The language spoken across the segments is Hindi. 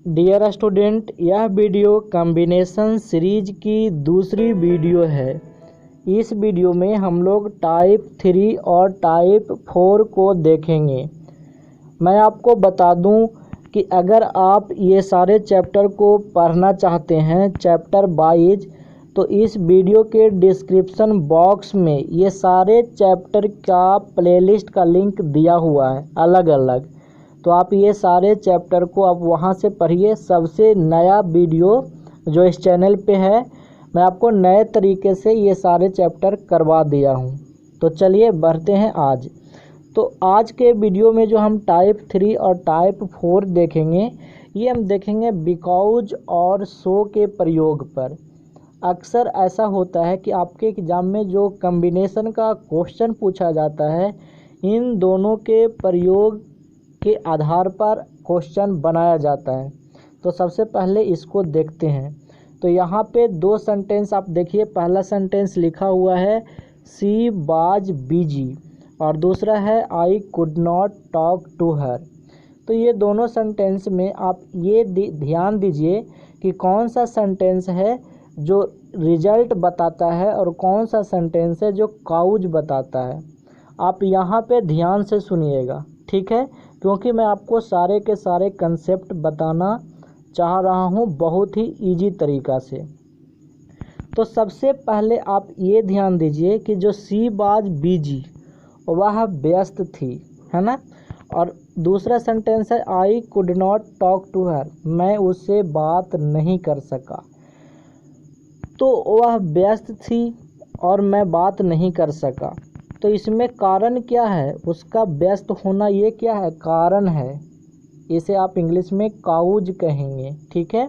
डियर स्टूडेंट, यह वीडियो कॉम्बिनेशन सीरीज की दूसरी वीडियो है। इस वीडियो में हम लोग टाइप 3 और टाइप 4 को देखेंगे। मैं आपको बता दूं कि अगर आप ये सारे चैप्टर को पढ़ना चाहते हैं चैप्टर वाइज, तो इस वीडियो के डिस्क्रिप्शन बॉक्स में ये सारे चैप्टर का प्लेलिस्ट का लिंक दिया हुआ है अलग अलग। तो आप ये सारे चैप्टर को आप वहाँ से पढ़िए। सबसे नया वीडियो जो इस चैनल पे है, मैं आपको नए तरीके से ये सारे चैप्टर करवा दिया हूँ। तो चलिए बढ़ते हैं आज। तो आज के वीडियो में जो हम टाइप 3 और टाइप 4 देखेंगे, ये हम देखेंगे बिकॉज और सो के प्रयोग पर। अक्सर ऐसा होता है कि आपके एग्ज़ाम में जो कॉम्बिनेशन का क्वेश्चन पूछा जाता है, इन दोनों के प्रयोग के आधार पर क्वेश्चन बनाया जाता है। तो सबसे पहले इसको देखते हैं। तो यहाँ पे दो सेंटेंस आप देखिए। पहला सेंटेंस लिखा हुआ है सी वाज बिजी और दूसरा है I could not talk to her. तो ये दोनों सेंटेंस में आप ये ध्यान दीजिए कि कौन सा सेंटेंस है जो रिजल्ट बताता है और कौन सा सेंटेंस है जो काउज बताता है। आप यहाँ पे ध्यान से सुनिएगा, ठीक है, क्योंकि मैं आपको सारे के सारे कंसेप्ट बताना चाह रहा हूँ बहुत ही इजी तरीक़ा से। तो सबसे पहले आप ये ध्यान दीजिए कि जो सी वाज बिजी, वह व्यस्त थी, है ना। और दूसरा सेंटेंस है I could not talk to her, मैं उससे बात नहीं कर सका। तो वह व्यस्त थी और मैं बात नहीं कर सका। तो इसमें कारण क्या है? उसका व्यस्त होना ये क्या है? कारण है। इसे आप इंग्लिश में काउज कहेंगे, ठीक है।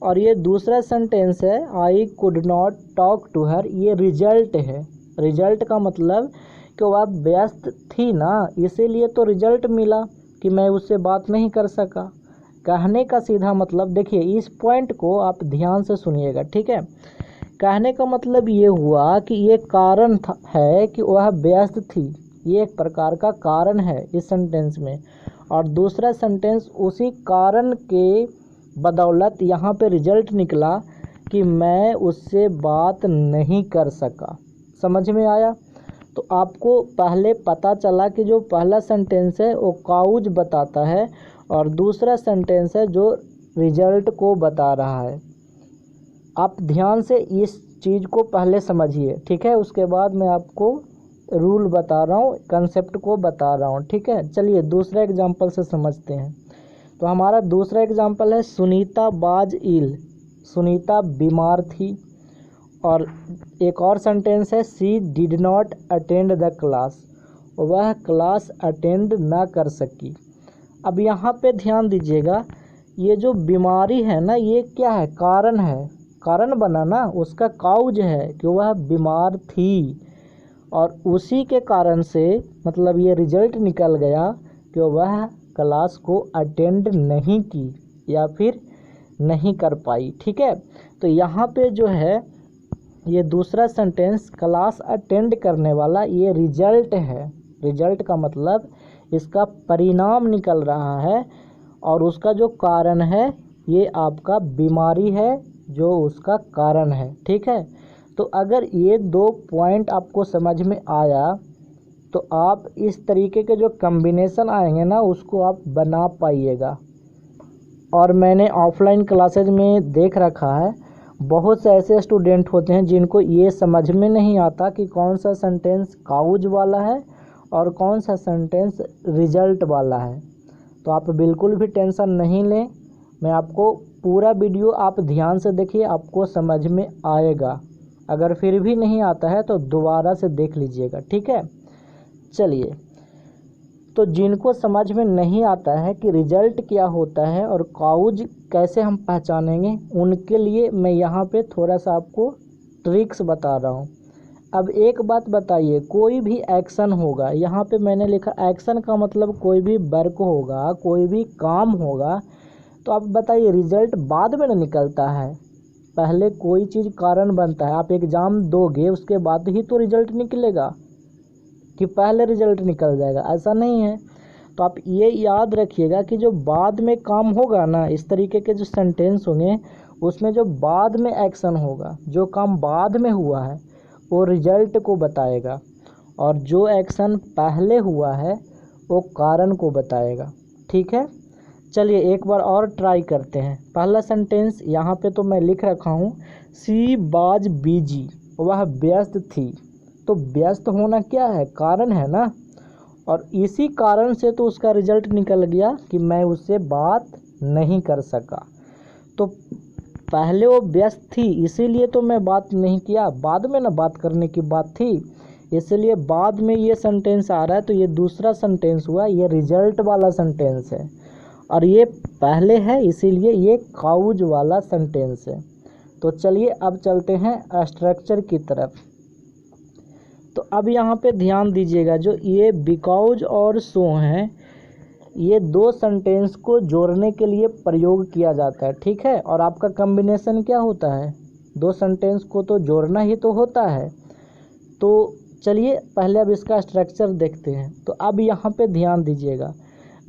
और ये दूसरा सेंटेंस है I could not talk to her, ये रिजल्ट है। रिजल्ट का मतलब कि वह व्यस्त थी ना, इसीलिए तो रिजल्ट मिला कि मैं उससे बात नहीं कर सका। कहने का सीधा मतलब देखिए, इस पॉइंट को आप ध्यान से सुनिएगा, ठीक है। कहने का मतलब ये हुआ कि ये कारण है कि वह व्यस्त थी, ये एक प्रकार का कारण है इस सेंटेंस में। और दूसरा सेंटेंस उसी कारण के बदौलत यहाँ पे रिजल्ट निकला कि मैं उससे बात नहीं कर सका। समझ में आया? तो आपको पहले पता चला कि जो पहला सेंटेंस है वो काउज बताता है और दूसरा सेंटेंस है जो रिजल्ट को बता रहा है। आप ध्यान से इस चीज़ को पहले समझिए, ठीक है। उसके बाद मैं आपको रूल बता रहा हूँ, कंसेप्ट को बता रहा हूँ, ठीक है। चलिए दूसरा एग्जांपल से समझते हैं। तो हमारा दूसरा एग्जांपल है सुनीता वाज इल, सुनीता बीमार थी। और एक और सेंटेंस है she did not attend the class, वह क्लास अटेंड ना कर सकी। अब यहाँ पे ध्यान दीजिएगा, ये जो बीमारी है ना, ये क्या है? कारण है, कारण बना ना, उसका काउज है कि वह बीमार थी और उसी के कारण से मतलब ये रिजल्ट निकल गया कि वह क्लास को अटेंड नहीं की या फिर नहीं कर पाई, ठीक है। तो यहाँ पे जो है ये दूसरा सेंटेंस क्लास अटेंड करने वाला, ये रिजल्ट है। रिजल्ट का मतलब इसका परिणाम निकल रहा है और उसका जो कारण है ये आपका बीमारी है जो उसका कारण है, ठीक है। तो अगर ये दो पॉइंट आपको समझ में आया तो आप इस तरीके के जो कॉम्बिनेशन आएंगे ना, उसको आप बना पाइएगा। और मैंने ऑफलाइन क्लासेज में देख रखा है, बहुत से ऐसे स्टूडेंट होते हैं जिनको ये समझ में नहीं आता कि कौन सा सेंटेंस काउज वाला है और कौन सा सेंटेंस रिजल्ट वाला है। तो आप बिल्कुल भी टेंशन नहीं लें, मैं आपको पूरा वीडियो आप ध्यान से देखिए, आपको समझ में आएगा। अगर फिर भी नहीं आता है तो दोबारा से देख लीजिएगा, ठीक है। चलिए, तो जिनको समझ में नहीं आता है कि रिजल्ट क्या होता है और काउज कैसे हम पहचानेंगे, उनके लिए मैं यहाँ पे थोड़ा सा आपको ट्रिक्स बता रहा हूँ। अब एक बात बताइए, कोई भी एक्शन होगा, यहाँ पे मैंने लिखा एक्शन का मतलब कोई भी वर्क होगा, कोई भी काम होगा, तो आप बताइए रिजल्ट बाद में ना निकलता है, पहले कोई चीज़ कारण बनता है। आप एग्ज़ाम दोगे उसके बाद ही तो रिजल्ट निकलेगा कि पहले रिजल्ट निकल जाएगा? ऐसा नहीं है। तो आप ये याद रखिएगा कि जो बाद में काम होगा ना, इस तरीके के जो सेंटेंस होंगे उसमें जो बाद में एक्शन होगा, जो काम बाद में हुआ है वो रिजल्ट को बताएगा, और जो एक्शन पहले हुआ है वो कारण को बताएगा। ठीक है, चलिए एक बार और ट्राई करते हैं। पहला सेंटेंस यहाँ पे तो मैं लिख रखा हूँ, सी वाज बिजी, वह व्यस्त थी। तो व्यस्त होना क्या है, कारण है ना, और इसी कारण से तो उसका रिजल्ट निकल गया कि मैं उससे बात नहीं कर सका। तो पहले वो व्यस्त थी इसीलिए तो मैं बात नहीं किया, बाद में ना बात करने की बात थी, इसलिए बाद में ये सेंटेंस आ रहा है। तो ये दूसरा सेंटेंस हुआ, ये रिजल्ट वाला सेंटेंस है, और ये पहले है इसीलिए ये काउज वाला सेंटेंस है। तो चलिए अब चलते हैं स्ट्रक्चर की तरफ। तो अब यहाँ पे ध्यान दीजिएगा, जो ये बिकॉज और सो हैं, ये दो सेंटेंस को जोड़ने के लिए प्रयोग किया जाता है। ठीक है, और आपका कॉम्बिनेशन क्या होता है, दो सेंटेंस को तो जोड़ना ही तो होता है। तो चलिए पहले अब इसका स्ट्रक्चर देखते हैं। तो अब यहाँ पे ध्यान दीजिएगा,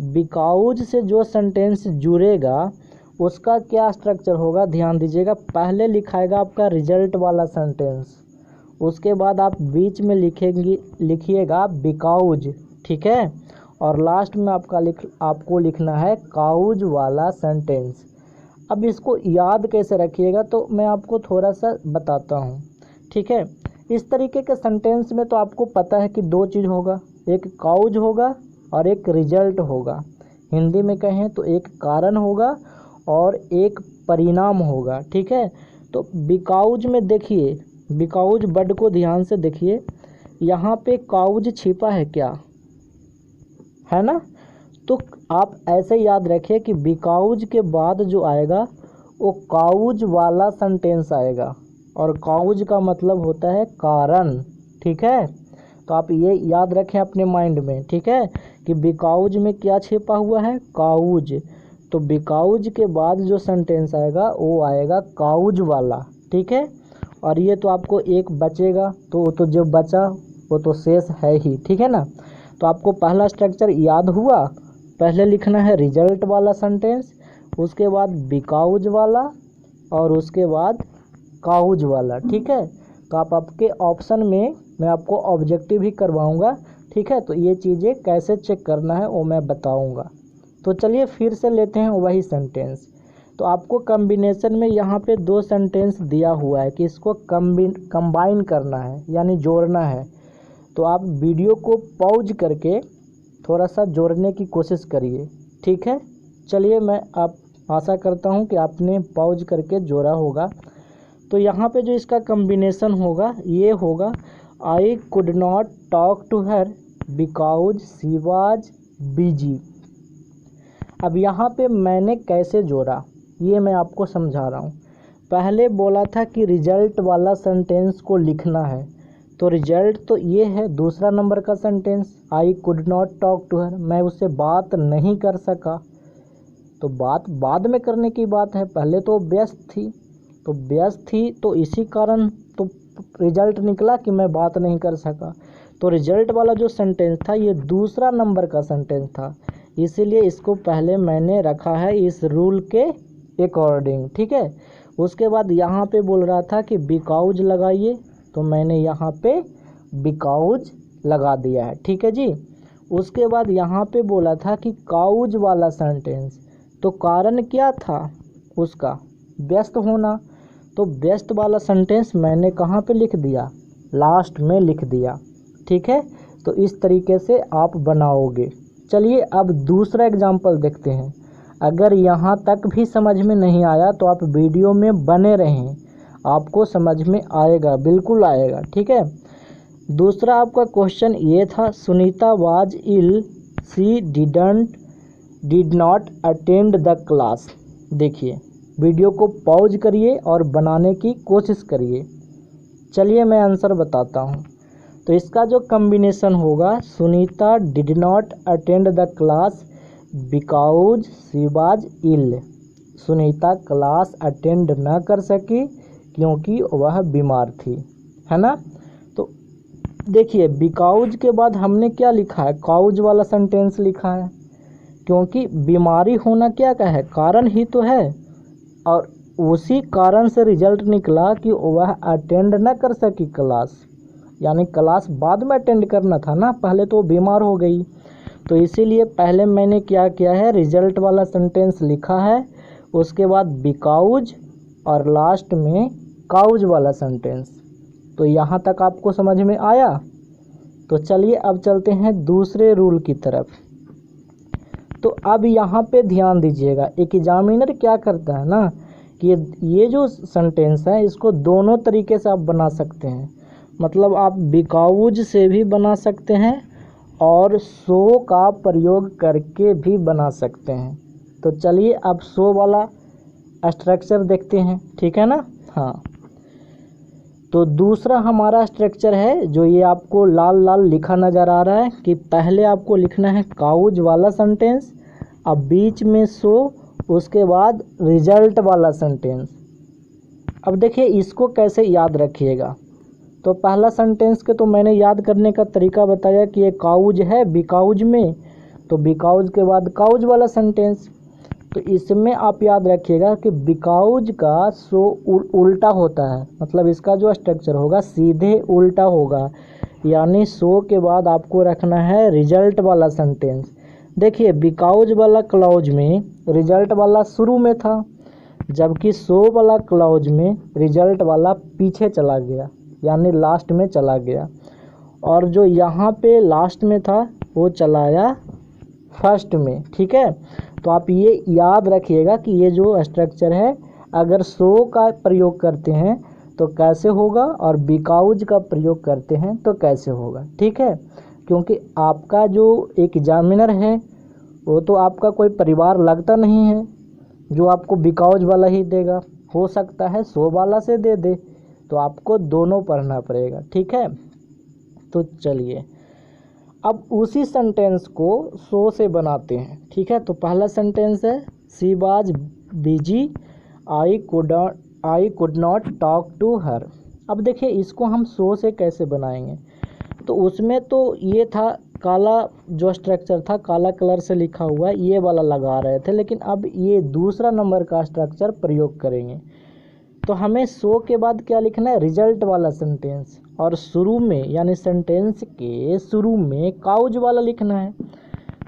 बिकॉज से जो सेंटेंस जुड़ेगा उसका क्या स्ट्रक्चर होगा, ध्यान दीजिएगा। पहले लिखाएगा आपका रिजल्ट वाला सेंटेंस, उसके बाद आप बीच में लिखिएगा बिकॉज, ठीक है, और लास्ट में आपको लिखना है काउज वाला सेंटेंस। अब इसको याद कैसे रखिएगा तो मैं आपको थोड़ा सा बताता हूँ। ठीक है, इस तरीके के सेंटेंस में तो आपको पता है कि दो चीज़ होगा, एक काउज होगा और एक रिजल्ट होगा। हिंदी में कहें तो एक कारण होगा और एक परिणाम होगा। ठीक है, तो बिकॉज में देखिए, बिकॉज वर्ड को ध्यान से देखिए, यहाँ पे काउज छिपा है क्या, है ना। तो आप ऐसे याद रखिए कि बिकॉज के बाद जो आएगा वो काउज वाला सेंटेंस आएगा, और काउज का मतलब होता है कारण। ठीक है, तो आप ये याद रखें अपने माइंड में। ठीक है, कि बिकॉज में क्या छिपा हुआ है, काउज। तो बिकॉज के बाद जो सेंटेंस आएगा वो आएगा काउज वाला। ठीक है, और ये तो आपको एक बचेगा, तो जो बचा वो तो शेष है ही। ठीक है ना, तो आपको पहला स्ट्रक्चर याद हुआ, पहले लिखना है रिजल्ट वाला सेंटेंस, उसके बाद बिकॉज वाला, और उसके बाद काउज वाला। ठीक है, तो आप आपके ऑप्शन में मैं आपको ऑब्जेक्टिव ही करवाऊंगा। ठीक है, तो ये चीज़ें कैसे चेक करना है वो मैं बताऊंगा। तो चलिए फिर से लेते हैं वही सेंटेंस। तो आपको कॉम्बिनेशन में यहाँ पे दो सेंटेंस दिया हुआ है कि इसको कंबाइन करना है, यानी जोड़ना है। तो आप वीडियो को पॉज करके थोड़ा सा जोड़ने की कोशिश करिए। ठीक है, चलिए मैं आशा करता हूँ कि आपने पॉज करके जोड़ा होगा। तो यहाँ पे जो इसका कॉम्बिनेशन होगा ये होगा, I could not talk to her because she was busy. अब यहाँ पे मैंने कैसे जोड़ा ये मैं आपको समझा रहा हूँ। पहले बोला था कि रिजल्ट वाला सेंटेंस को लिखना है, तो रिजल्ट तो ये है दूसरा नंबर का sentence, I could not talk to her, मैं उससे बात नहीं कर सका। तो बात बाद में करने की बात है, पहले तो व्यस्त थी, तो व्यस्त थी तो इसी कारण तो रिजल्ट निकला कि मैं बात नहीं कर सका। तो रिजल्ट वाला जो सेंटेंस था ये दूसरा नंबर का सेंटेंस था, इसीलिए इसको पहले मैंने रखा है इस रूल के अकॉर्डिंग। ठीक है, उसके बाद यहाँ पे बोल रहा था कि बिकॉज लगाइए, तो मैंने यहाँ पे बिकॉज लगा दिया है। ठीक है जी, उसके बाद यहाँ पे बोला था कि काउज वाला सेंटेंस, तो कारण क्या था उसका, व्यस्त होना, तो व्यस्त वाला सेंटेंस मैंने कहाँ पे लिख दिया, लास्ट में लिख दिया। ठीक है, तो इस तरीके से आप बनाओगे। चलिए अब दूसरा एग्जाम्पल देखते हैं। अगर यहाँ तक भी समझ में नहीं आया तो आप वीडियो में बने रहें, आपको समझ में आएगा, बिल्कुल आएगा। ठीक है, दूसरा आपका क्वेश्चन ये था, Sunita was ill, she did not attend the class. देखिए वीडियो को पॉज करिए और बनाने की कोशिश करिए। चलिए मैं आंसर बताता हूँ। तो इसका जो कॉम्बिनेशन होगा, Sunita did not attend the class because she was ill, Sunita class attend न कर सकी क्योंकि वह बीमार थी, है ना। देखिए बिकॉज के बाद हमने क्या लिखा है, काउज वाला सेंटेंस लिखा है, क्योंकि बीमारी होना क्या है, कारण ही तो है, और उसी कारण से रिजल्ट निकला कि वह अटेंड न कर सकी क्लास, यानी क्लास बाद में अटेंड करना था ना, पहले तो बीमार हो गई। तो इसीलिए पहले मैंने क्या किया है, रिजल्ट वाला सेंटेंस लिखा है, उसके बाद बिकॉज और लास्ट में काउज वाला सेंटेंस। तो यहाँ तक आपको समझ में आया। तो चलिए अब चलते हैं दूसरे रूल की तरफ। तो अब यहाँ पे ध्यान दीजिएगा, एक एग्जामिनर क्या करता है ना कि ये जो सेंटेंस है इसको दोनों तरीके से आप बना सकते हैं। मतलब आप बिकॉज से भी बना सकते हैं और सो का प्रयोग करके भी बना सकते हैं। तो चलिए अब सो वाला स्ट्रक्चर देखते हैं, ठीक है ना। हाँ, तो दूसरा हमारा स्ट्रक्चर है जो ये आपको लाल लाल लिखा नज़र आ रहा है कि पहले आपको लिखना है काउज वाला सेंटेंस, अब बीच में सो, उसके बाद रिजल्ट वाला सेंटेंस। अब देखिए इसको कैसे याद रखिएगा। तो पहला सेंटेंस के तो मैंने याद करने का तरीका बताया कि ये काउज है बिकॉज में, तो बिकॉज के बाद काउज वाला सेंटेंस। तो इसमें आप याद रखिएगा कि बिकॉज का सो उल्टा होता है, मतलब इसका जो स्ट्रक्चर होगा सीधे उल्टा होगा, यानी सो के बाद आपको रखना है रिजल्ट वाला सेंटेंस। देखिए बिकॉज वाला क्लॉज में रिजल्ट वाला शुरू में था, जबकि सो वाला क्लॉज में रिजल्ट वाला पीछे चला गया, यानी लास्ट में चला गया, और जो यहाँ पे लास्ट में था वो चलाया फर्स्ट में, ठीक है। तो आप ये याद रखिएगा कि ये जो स्ट्रक्चर है अगर सो का प्रयोग करते हैं तो कैसे होगा और बिकॉज का प्रयोग करते हैं तो कैसे होगा, ठीक है। क्योंकि आपका जो एक एग्जामिनर है वो तो आपका कोई परिवार लगता नहीं है जो आपको बिकॉज वाला ही देगा, हो सकता है सो वाला से दे दे, तो आपको दोनों पढ़ना पड़ेगा, ठीक है। तो चलिए अब उसी सेंटेंस को सो से बनाते हैं, ठीक है। तो पहला सेंटेंस है she was busy, I could not talk to her. अब देखिए इसको हम सो से कैसे बनाएंगे। तो उसमें तो ये था काला, जो स्ट्रक्चर था काला कलर से लिखा हुआ है ये वाला लगा रहे थे, लेकिन अब ये दूसरा नंबर का स्ट्रक्चर प्रयोग करेंगे। तो हमें सो के बाद क्या लिखना है, रिजल्ट वाला सेंटेंस, और शुरू में यानी सेंटेंस के शुरू में काउज वाला लिखना है।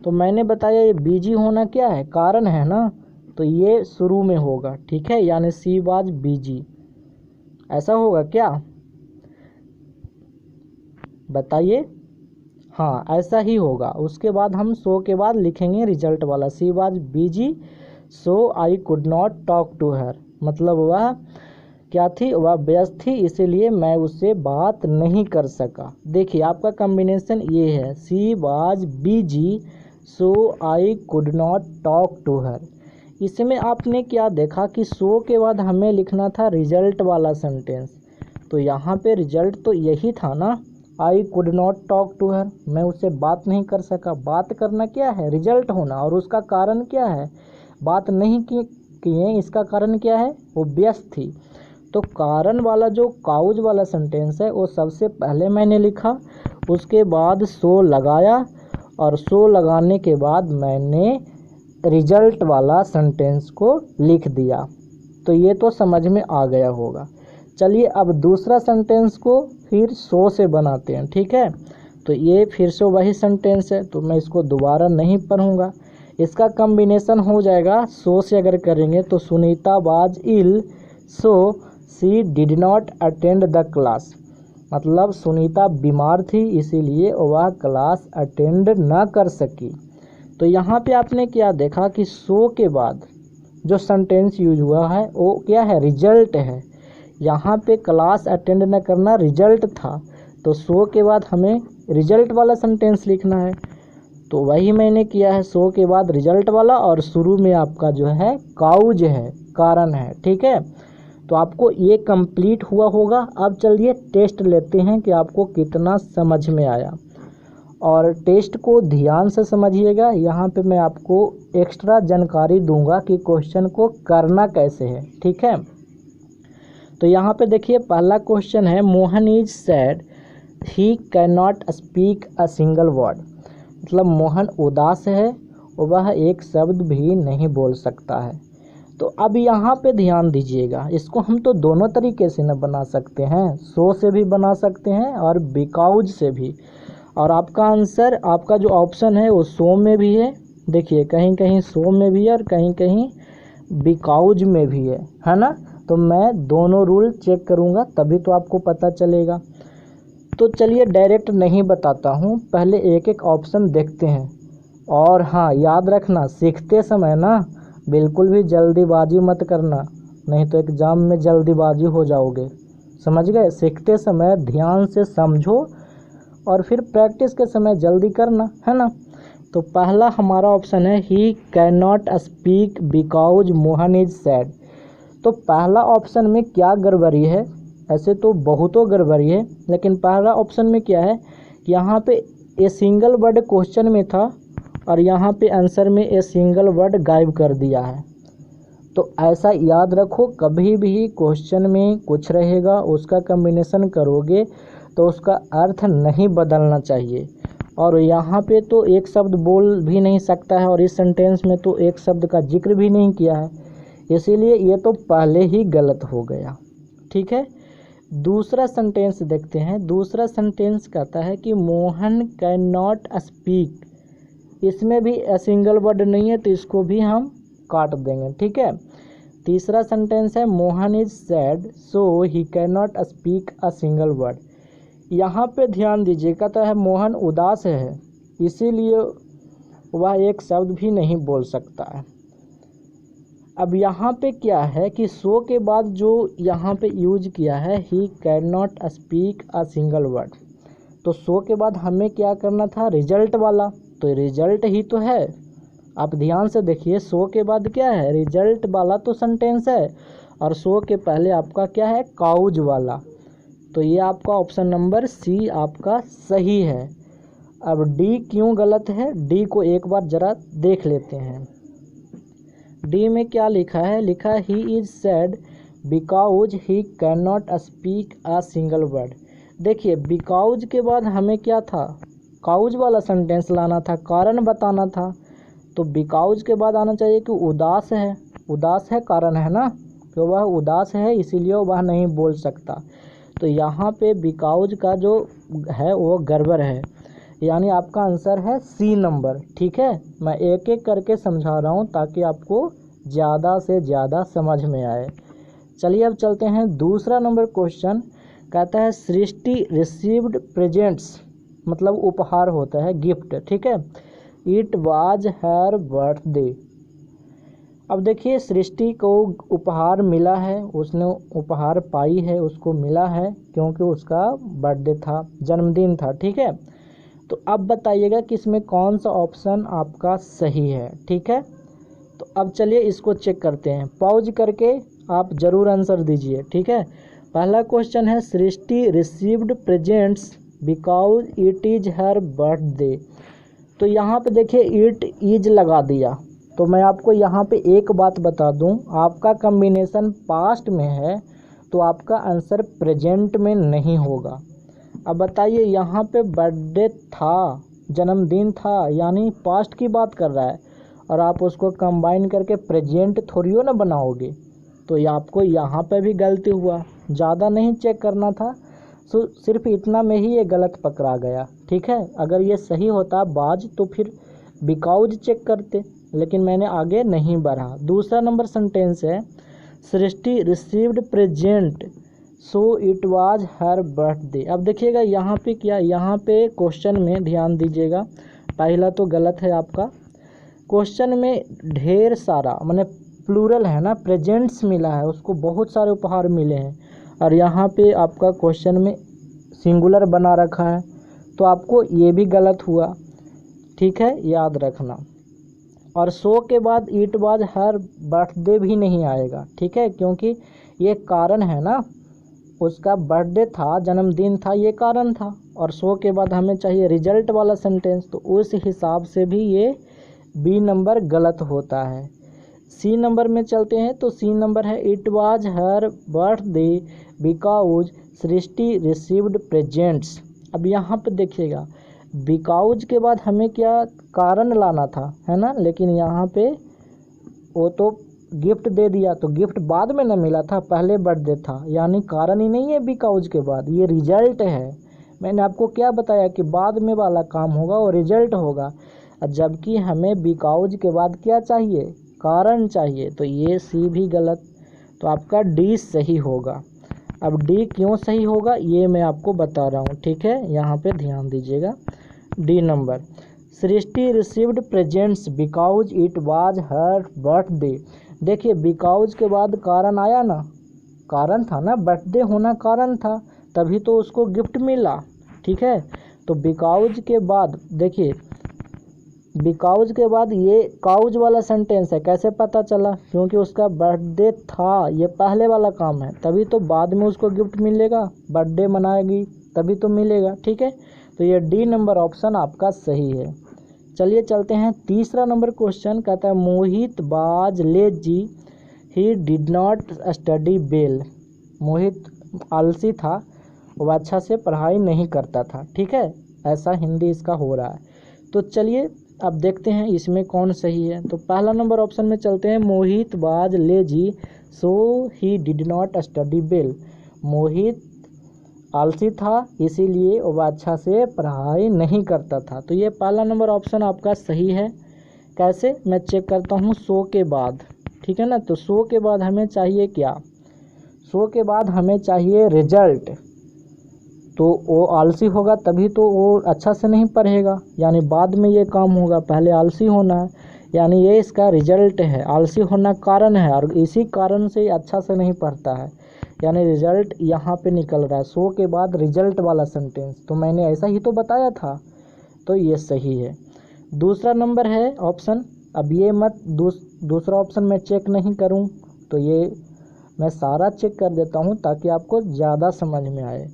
तो मैंने बताया ये बिजी होना क्या है, कारण है ना, तो ये शुरू में होगा, ठीक है, यानी शी वाज बिजी। ऐसा होगा क्या, बताइए। हाँ ऐसा ही होगा। उसके बाद हम सो के बाद लिखेंगे रिजल्ट वाला, she was busy so I could not talk to her, मतलब वह क्या थी, वह व्यस्त थी इसीलिए मैं उससे बात नहीं कर सका। देखिए आपका कॉम्बिनेशन ये है, she was busy so I could not talk to her. इसमें आपने क्या देखा कि सो के बाद हमें लिखना था रिजल्ट वाला सेंटेंस, तो यहाँ पे रिजल्ट तो यही था ना, I could not talk to her, मैं उससे बात नहीं कर सका। बात करना क्या है, रिजल्ट होना, और उसका कारण क्या है, बात नहीं किए, इसका कारण क्या है, वो व्यस्त थी। तो कारण वाला जो काउज वाला सेंटेंस है वो सबसे पहले मैंने लिखा, उसके बाद सो लगाया, और सो लगाने के बाद मैंने रिजल्ट वाला सेंटेंस को लिख दिया। तो ये तो समझ में आ गया होगा। चलिए अब दूसरा सेंटेंस को फिर सो से बनाते हैं, ठीक है। तो ये फिर से वही सेंटेंस है, तो मैं इसको दोबारा नहीं पढ़ूंगा। इसका कॉम्बिनेशन हो जाएगा, सो से अगर करेंगे तो Sunita was ill so she did not attend the class, मतलब सुनीता बीमार थी इसीलिए वह क्लास अटेंड ना कर सकी। तो यहाँ पे आपने क्या देखा कि सो के बाद जो सेंटेंस यूज हुआ है वो क्या है, रिजल्ट है। यहाँ पे क्लास अटेंड न करना रिजल्ट था, तो सो के बाद हमें रिजल्ट वाला सेंटेंस लिखना है। तो वही मैंने किया है, सो के बाद रिजल्ट वाला, और शुरू में आपका जो है काउज है, कारण है, ठीक है। तो आपको ये कंप्लीट हुआ होगा। अब चलिए टेस्ट लेते हैं कि आपको कितना समझ में आया, और टेस्ट को ध्यान से समझिएगा। यहाँ पे मैं आपको एक्स्ट्रा जानकारी दूंगा कि क्वेश्चन को करना कैसे है, ठीक है। तो यहाँ पे देखिए पहला क्वेश्चन है, Mohan is sad he can not speak a single word, मतलब मोहन उदास है, वह एक शब्द भी नहीं बोल सकता है। तो अब यहाँ पे ध्यान दीजिएगा, इसको हम तो दोनों तरीके से न बना सकते हैं, सो से भी बना सकते हैं और बिकॉज से भी। और आपका आंसर, आपका जो ऑप्शन है वो सो में भी है, देखिए कहीं कहीं सो में भी है और कहीं कहीं बिकॉज में भी है ना। तो मैं दोनों रूल चेक करूँगा तभी तो आपको पता चलेगा। तो चलिए डायरेक्ट नहीं बताता हूँ, पहले एक एक ऑप्शन देखते हैं। और हाँ, याद रखना सीखते समय ना बिल्कुल भी जल्दीबाजी मत करना, नहीं तो एग्ज़ाम में जल्दीबाजी हो जाओगे, समझ गए। सीखते समय ध्यान से समझो और फिर प्रैक्टिस के समय जल्दी करना, है ना। तो पहला हमारा ऑप्शन है he can not speak because Mohan is sad. तो पहला ऑप्शन में क्या गड़बड़ी है, ऐसे तो बहुतों गड़बड़ी है, लेकिन पहला ऑप्शन में क्या है, यहाँ पे ए सिंगल वर्ड क्वेश्चन में था और यहाँ पे आंसर में ए सिंगल वर्ड गायब कर दिया है। तो ऐसा याद रखो, कभी भी क्वेश्चन में कुछ रहेगा उसका कम्बिनेशन करोगे तो उसका अर्थ नहीं बदलना चाहिए। और यहाँ पे तो एक शब्द बोल भी नहीं सकता है और इस सेंटेंस में तो एक शब्द का जिक्र भी नहीं किया है, इसीलिए ये तो पहले ही गलत हो गया। ठीक है, दूसरा सेंटेंस देखते हैं। दूसरा सेंटेंस कहता है कि मोहन कैन नॉट स्पीक, इसमें भी ए सिंगल वर्ड नहीं है तो इसको भी हम काट देंगे। ठीक है, तीसरा सेंटेंस है Mohan is sad so he can not speak a single word. यहाँ पे ध्यान दीजिए, कहता है मोहन उदास है इसीलिए वह एक शब्द भी नहीं बोल सकता है। अब यहाँ पे क्या है कि सो के बाद जो यहाँ पे यूज किया है he can not speak a single word, तो सो के बाद हमें क्या करना था, रिजल्ट वाला, तो रिजल्ट ही तो है। आप ध्यान से देखिए, सो के बाद क्या है, रिजल्ट वाला तो सेंटेंस है और सो के पहले आपका क्या है, काउज वाला। तो ये आपका ऑप्शन नंबर सी आपका सही है। अब डी क्यों गलत है, डी को एक बार ज़रा देख लेते हैं। डी में क्या लिखा है, लिखा है he is sad because he can not speak a single word. देखिए बिकॉज के बाद हमें क्या था, काउज वाला सेंटेंस लाना था, कारण बताना था। तो बिकॉज के बाद आना चाहिए कि उदास है, उदास है कारण है ना, तो वह उदास है इसीलिए वह नहीं बोल सकता। तो यहाँ पे बिकॉज का जो है वो गड़बड़ है, यानी आपका आंसर है सी नंबर। ठीक है, मैं एक एक करके समझा रहा हूँ ताकि आपको ज़्यादा से ज़्यादा समझ में आए। चलिए अब चलते हैं दूसरा नंबर क्वेश्चन। कहता है सृष्टि रिसीव्ड प्रेजेंट्स, मतलब उपहार होता है, गिफ्ट। ठीक है, इट वाज हर बर्थडे। अब देखिए सृष्टि को उपहार मिला है, उसने उपहार पाई है, उसको मिला है क्योंकि उसका बर्थडे था, जन्मदिन था। ठीक है, तो अब बताइएगा कि इसमें कौन सा ऑप्शन आपका सही है। ठीक है, तो अब चलिए इसको चेक करते हैं, पॉज करके आप ज़रूर आंसर दीजिए। ठीक है, पहला क्वेश्चन है Srishti received presents because it is her birthday. तो यहाँ पे देखिए इट इज लगा दिया, तो मैं आपको यहाँ पे एक बात बता दूँ, आपका कम्बिनेशन पास्ट में है तो आपका आंसर प्रेजेंट में नहीं होगा। अब बताइए यहाँ पे बर्थडे था, जन्मदिन था, यानी पास्ट की बात कर रहा है और आप उसको कंबाइन करके प्रेजेंट थोड़ी ना बनाओगे, तो ये आपको यहाँ पे भी गलती हुआ, ज़्यादा नहीं चेक करना था। सो सिर्फ इतना में ही ये गलत पकड़ा गया। ठीक है, अगर ये सही होता बाज तो फिर बिकॉज चेक करते, लेकिन मैंने आगे नहीं बढ़ा। दूसरा नंबर सेंटेंस है Srishti received present so it was her birthday. अब देखिएगा यहाँ पे क्या, यहाँ पे क्वेश्चन में ध्यान दीजिएगा, पहला तो गलत है आपका, क्वेश्चन में ढेर सारा माने प्लूरल है ना, प्रेजेंट्स मिला है, उसको बहुत सारे उपहार मिले हैं, और यहाँ पे आपका क्वेश्चन में सिंगुलर बना रखा है, तो आपको ये भी गलत हुआ। ठीक है, याद रखना। और सो के बाद इट वाज हर बर्थडे भी नहीं आएगा। ठीक है, क्योंकि ये कारण है ना, उसका बर्थडे था, जन्मदिन था, ये कारण था, और सो के बाद हमें चाहिए रिजल्ट वाला सेंटेंस, तो उस हिसाब से भी ये बी नंबर गलत होता है। सी नंबर में चलते हैं, तो सी नंबर है it was her birthday because Srishti received presents. अब यहाँ पे देखिएगा बिकॉज के बाद हमें क्या कारण लाना था, है ना, लेकिन यहाँ पे वो तो गिफ्ट दे दिया, तो गिफ्ट बाद में न मिला था, पहले बर्थडे था, यानी कारण ही नहीं है बिकॉज के बाद, ये रिजल्ट है। मैंने आपको क्या बताया कि बाद में वाला काम होगा और रिजल्ट होगा, जबकि हमें बिकॉज के बाद क्या चाहिए, कारण चाहिए। तो ये सी भी गलत, तो आपका डी सही होगा। अब डी क्यों सही होगा ये मैं आपको बता रहा हूँ, ठीक है, यहाँ पे ध्यान दीजिएगा। D number, Srishti received presents because it was her birthday. देखिए बिकॉज के बाद कारण आया ना, कारण था ना, बर्थडे होना कारण था, तभी तो उसको गिफ्ट मिला, ठीक है। तो बिकॉज के बाद देखिए, बिकॉज के बाद ये काउज वाला सेंटेंस है, कैसे पता चला, क्योंकि उसका बर्थडे था, ये पहले वाला काम है, तभी तो बाद में उसको गिफ्ट मिलेगा, बर्थडे मनाएगी तभी तो मिलेगा, ठीक है। तो ये डी नंबर ऑप्शन आपका सही है। चलिए चलते हैं तीसरा नंबर क्वेश्चन, कहता है Mohit was lazy he did not study well. Mohit आलसी था, वो अच्छा से पढ़ाई नहीं करता था, ठीक है, ऐसा हिंदी इसका हो रहा है। तो चलिए अब देखते हैं इसमें कौन सही है। तो पहला नंबर ऑप्शन में चलते हैं, Mohit was lazy so he did not study well. Mohit आलसी था इसीलिए वह अच्छा से पढ़ाई नहीं करता था, तो ये पहला नंबर ऑप्शन आपका सही है। कैसे, मैं चेक करता हूँ सो के बाद, ठीक है ना। तो सो के बाद हमें चाहिए क्या, सो के बाद हमें चाहिए रिजल्ट, तो वो आलसी होगा तभी तो वो अच्छा से नहीं पढ़ेगा, यानी बाद में ये काम होगा, पहले आलसी होना है, यानी ये इसका रिजल्ट है, आलसी होना कारण है और इसी कारण से अच्छा से नहीं पढ़ता है, यानी रिजल्ट यहाँ पे निकल रहा है, सो के बाद रिजल्ट वाला सेंटेंस, तो मैंने ऐसा ही तो बताया था, तो ये सही है। दूसरा नंबर है ऑप्शन, अब ये मत दूसरा ऑप्शन मैं चेक नहीं करूँ, तो ये मैं सारा चेक कर देता हूँ ताकि आपको ज़्यादा समझ में आए।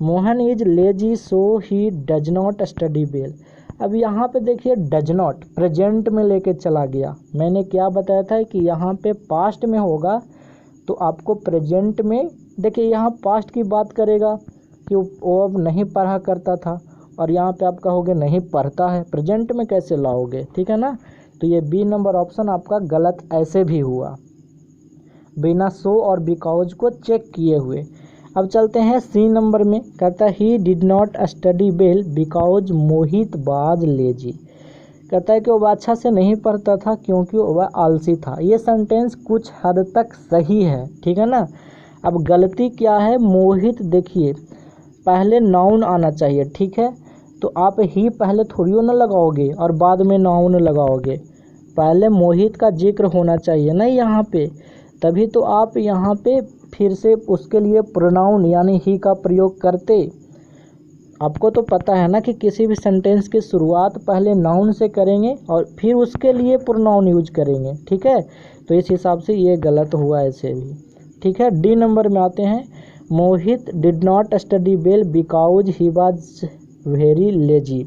Mohan is lazy so he does not study well. अब यहाँ पे देखिए डज नॉट प्रेजेंट में लेके चला गया, मैंने क्या बताया था कि यहाँ पे पास्ट में होगा, तो आपको प्रेजेंट में देखिए यहाँ पास्ट की बात करेगा कि वो अब नहीं पढ़ा करता था, और यहाँ पे आप कहोगे नहीं पढ़ता है, प्रेजेंट में कैसे लाओगे, ठीक है ना। तो ये बी नंबर ऑप्शन आपका गलत ऐसे भी हुआ, बिना सो और बिकॉज को चेक किए हुए। अब चलते हैं सी नंबर में, कहता है ही did not study well because Mohit was lazy. कहता है कि वह अच्छा से नहीं पढ़ता था क्योंकि वह आलसी था। ये सेंटेंस कुछ हद तक सही है, ठीक है ना। अब गलती क्या है, मोहित देखिए पहले नाउन आना चाहिए, ठीक है, तो आप ही पहले थोड़ी ना लगाओगे और बाद में नाउन लगाओगे, पहले मोहित का जिक्र होना चाहिए ना यहाँ पे, तभी तो आप यहाँ पे फिर से उसके लिए प्रोनाउन यानी ही का प्रयोग करते। आपको तो पता है ना कि किसी भी सेंटेंस की शुरुआत पहले नाउन से करेंगे और फिर उसके लिए प्रोनाउन यूज करेंगे, ठीक है। तो इस हिसाब से ये गलत हुआ ऐसे भी, ठीक है। डी नंबर में आते हैं, Mohit did not study well because he was very lazy.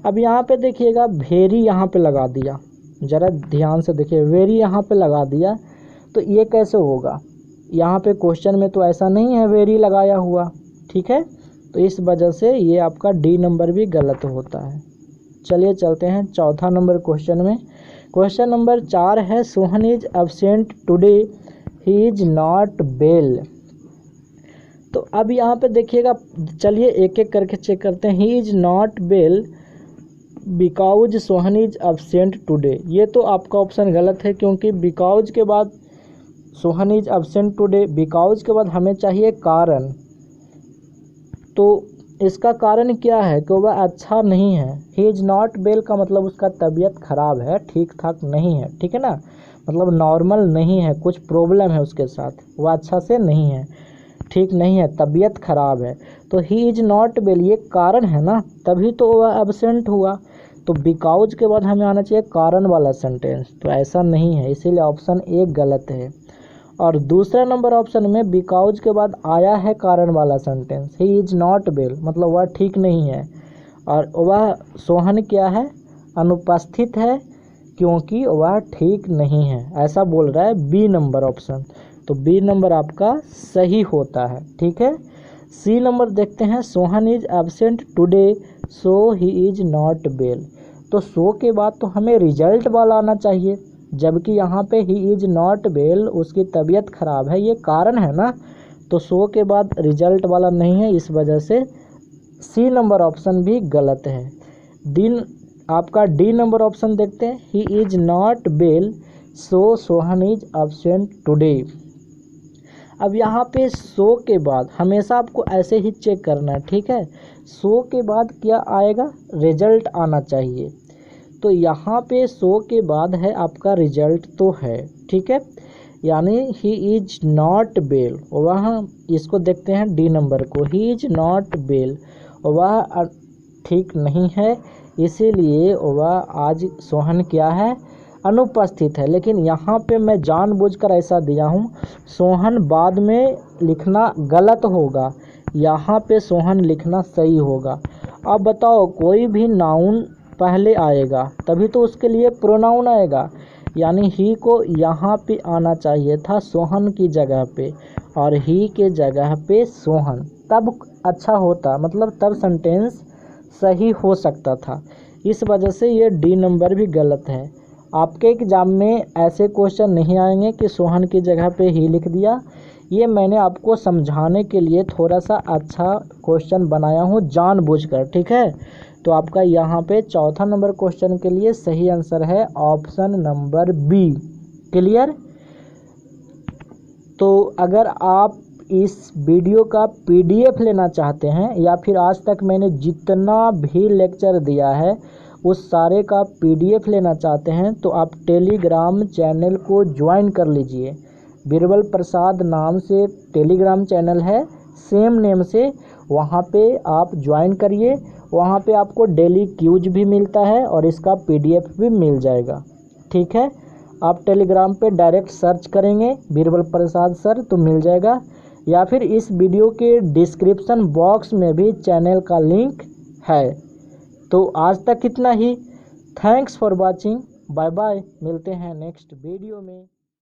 अब यहाँ पे देखिएगा वेरी यहाँ पे लगा दिया, ज़रा ध्यान से देखिए, वेरी यहाँ पे लगा दिया, तो ये कैसे होगा, यहाँ पे क्वेश्चन में तो ऐसा नहीं है वेरी लगाया हुआ, ठीक है, तो इस वजह से ये आपका डी नंबर भी गलत होता है। चलिए चलते हैं चौथा नंबर क्वेश्चन में। क्वेश्चन नंबर 4 है, Sohan is absent today he is not well. तो अब यहाँ पे देखिएगा, चलिए एक एक करके चेक करते हैं। He is not well because Sohan is absent today, ये तो आपका ऑप्शन गलत है, क्योंकि बिकॉज के बाद Sohan is absent today, because के बाद हमें चाहिए कारण, तो इसका कारण क्या है कि वह अच्छा नहीं है। ही इज नॉट वेल का मतलब उसका तबीयत खराब है, ठीक ठाक नहीं है, ठीक है ना, मतलब नॉर्मल नहीं है, कुछ प्रॉब्लम है उसके साथ, वह अच्छा से नहीं है, ठीक नहीं है, तबीयत खराब है। तो ही इज नॉट वेल ये कारण है ना, तभी तो वह एब्सेंट हुआ, तो बिकॉज के बाद हमें आना चाहिए कारण वाला सेंटेंस, तो ऐसा नहीं है, इसीलिए ऑप्शन ए गलत है। और दूसरा नंबर ऑप्शन में बिकॉज के बाद आया है कारण वाला sentence, he is not well मतलब वह ठीक नहीं है, और वह सोहन क्या है, अनुपस्थित है क्योंकि वह ठीक नहीं है, ऐसा बोल रहा है बी नंबर ऑप्शन, तो बी नंबर आपका सही होता है, ठीक है। सी नंबर देखते हैं, Sohan is absent today so he is not well. तो सो के बाद तो हमें रिजल्ट वाला आना चाहिए, जबकि यहाँ पे ही इज नॉट वेल, उसकी तबीयत खराब है, ये कारण है ना। तो सो के बाद रिजल्ट वाला नहीं है, इस वजह से सी नंबर ऑप्शन भी गलत है। आपका डी नंबर ऑप्शन देखते हैं, he is not well so Sohan is absent today. अब यहाँ पे सो के बाद हमेशा आपको ऐसे ही चेक करना है, ठीक है। सो के बाद क्या आएगा, रिजल्ट आना चाहिए। तो यहाँ पे सो के बाद है आपका रिजल्ट तो है, ठीक है, यानी ही इज नॉट वेल, वह इसको देखते हैं डी नंबर को, ही इज नॉट वेल, वह ठीक नहीं है, इसीलिए वह आज सोहन क्या है, अनुपस्थित है। लेकिन यहाँ पे मैं जानबूझकर ऐसा दिया हूँ, सोहन बाद में लिखना गलत होगा, यहाँ पे सोहन लिखना सही होगा। अब बताओ, कोई भी नाउन पहले आएगा तभी तो उसके लिए प्रोनाउन आएगा, यानी ही को यहाँ पे आना चाहिए था सोहन की जगह पे, और ही के जगह पे सोहन, तब अच्छा होता, मतलब तब सेंटेंस सही हो सकता था। इस वजह से ये डी नंबर भी गलत है। आपके एग्ज़ाम में ऐसे क्वेश्चन नहीं आएंगे कि सोहन की जगह पे ही लिख दिया, ये मैंने आपको समझाने के लिए थोड़ा सा अच्छा क्वेश्चन बनाया हूँ जानबूझकर, ठीक है। तो आपका यहाँ पे चौथा नंबर क्वेश्चन के लिए सही आंसर है ऑप्शन नंबर बी। क्लियर। तो अगर आप इस वीडियो का पीडीएफ लेना चाहते हैं, या फिर आज तक मैंने जितना भी लेक्चर दिया है उस सारे का पीडीएफ लेना चाहते हैं, तो आप टेलीग्राम चैनल को ज्वाइन कर लीजिए। बीरबल प्रसाद नाम से टेलीग्राम चैनल है, सेम नेम से, वहाँ पे आप ज्वाइन करिए। वहाँ पे आपको डेली क्यूज भी मिलता है और इसका पीडीएफ भी मिल जाएगा, ठीक है। आप टेलीग्राम पे डायरेक्ट सर्च करेंगे बीरबल प्रसाद सर तो मिल जाएगा, या फिर इस वीडियो के डिस्क्रिप्शन बॉक्स में भी चैनल का लिंक है। तो आज तक इतना ही। Thanks for watching, bye bye, मिलते हैं नेक्स्ट वीडियो में।